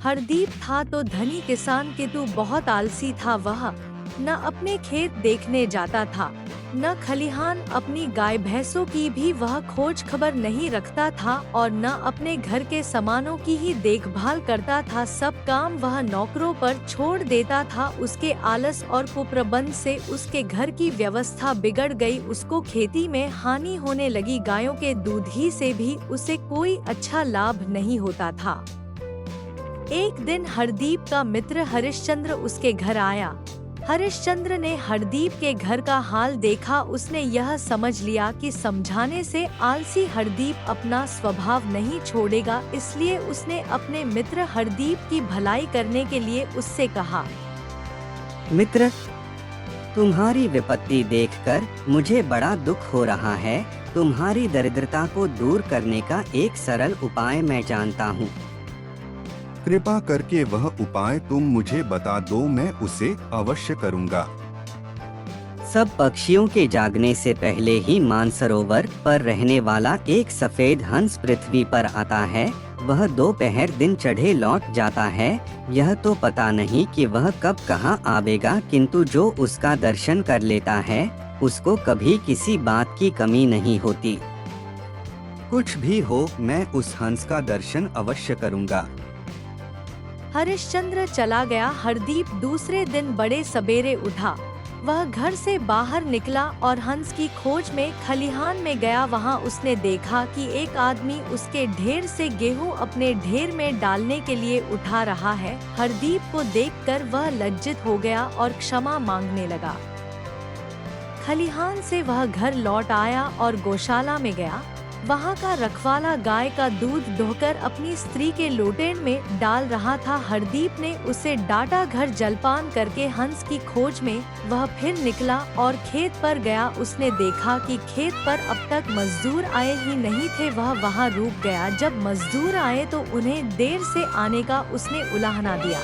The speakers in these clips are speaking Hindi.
हरदीप था तो धनी किसान किंतु बहुत आलसी था। वह न अपने खेत देखने जाता था, न खलिहान, अपनी गाय भैंसों की भी वह खोज खबर नहीं रखता था और न अपने घर के सामानों की ही देखभाल करता था। सब काम वह नौकरों पर छोड़ देता था। उसके आलस और कुप्रबंध से उसके घर की व्यवस्था बिगड़ गई। उसको खेती में हानि होने लगी। गायों के दूध ही से भी उसे कोई अच्छा लाभ नहीं होता था। एक दिन हरदीप का मित्र हरिश्चंद्र उसके घर आया। हरिश्चंद्र ने हरदीप के घर का हाल देखा। उसने यह समझ लिया कि समझाने से आलसी हरदीप अपना स्वभाव नहीं छोड़ेगा, इसलिए उसने अपने मित्र हरदीप की भलाई करने के लिए उससे कहा, मित्र, तुम्हारी विपत्ति देखकर मुझे बड़ा दुख हो रहा है। तुम्हारी दरिद्रता को दूर करने का एक सरल उपाय मैं जानता हूँ। कृपा करके वह उपाय तुम मुझे बता दो, मैं उसे अवश्य करूँगा। सब पक्षियों के जागने से पहले ही मानसरोवर पर रहने वाला एक सफेद हंस पृथ्वी पर आता है। वह दोपहर दिन चढ़े लौट जाता है। यह तो पता नहीं कि वह कब कहाँ आवेगा, किंतु जो उसका दर्शन कर लेता है उसको कभी किसी बात की कमी नहीं होती। कुछ भी हो, मैं उस हंस का दर्शन अवश्य करूँगा। हरिश्चंद्र चला गया। हरदीप दूसरे दिन बड़े सवेरे उठा। वह घर से बाहर निकला और हंस की खोज में खलिहान में गया। वहां उसने देखा कि एक आदमी उसके ढेर से गेहूं अपने ढेर में डालने के लिए उठा रहा है। हरदीप को देखकर वह लज्जित हो गया और क्षमा मांगने लगा। खलिहान से वह घर लौट आया और गौशाला में गया। वहाँ का रखवाला गाय का दूध दोहकर अपनी स्त्री के लोटे में डाल रहा था। हरदीप ने उसे डांटा। घर जलपान करके हंस की खोज में वह फिर निकला और खेत पर गया। उसने देखा कि खेत पर अब तक मजदूर आए ही नहीं थे। वह वहाँ रुक गया। जब मजदूर आए तो उन्हें देर से आने का उसने उलाहना दिया।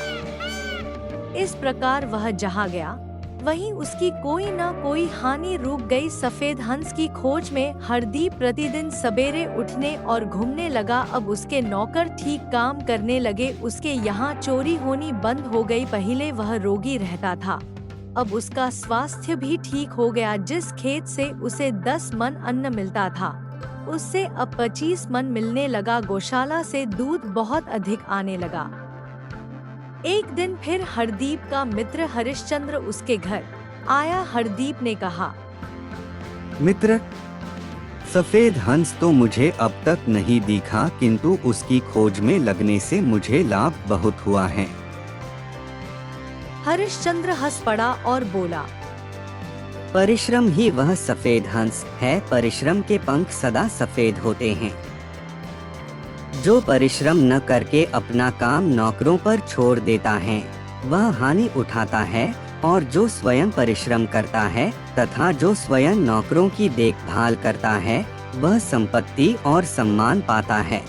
इस प्रकार वह जहाँ गया वहीं उसकी कोई न कोई हानि रुक गई। सफेद हंस की खोज में हरदीप प्रतिदिन सवेरे उठने और घूमने लगा। अब उसके नौकर ठीक काम करने लगे। उसके यहाँ चोरी होनी बंद हो गई। पहले वह रोगी रहता था, अब उसका स्वास्थ्य भी ठीक हो गया। जिस खेत से उसे 10 मन अन्न मिलता था उससे अब 25 मन मिलने लगा। गौशाला से दूध बहुत अधिक आने लगा। एक दिन फिर हरदीप का मित्र हरिश्चंद्र उसके घर आया। हरदीप ने कहा, मित्र, सफेद हंस तो मुझे अब तक नहीं दिखा, किंतु उसकी खोज में लगने से मुझे लाभ बहुत हुआ है। हरिश्चंद्र हंस पड़ा और बोला, परिश्रम ही वह सफेद हंस है। परिश्रम के पंख सदा सफेद होते हैं। जो परिश्रम न करके अपना काम नौकरों पर छोड़ देता है वह हानि उठाता है, और जो स्वयं परिश्रम करता है तथा जो स्वयं नौकरों की देखभाल करता है वह संपत्ति और सम्मान पाता है।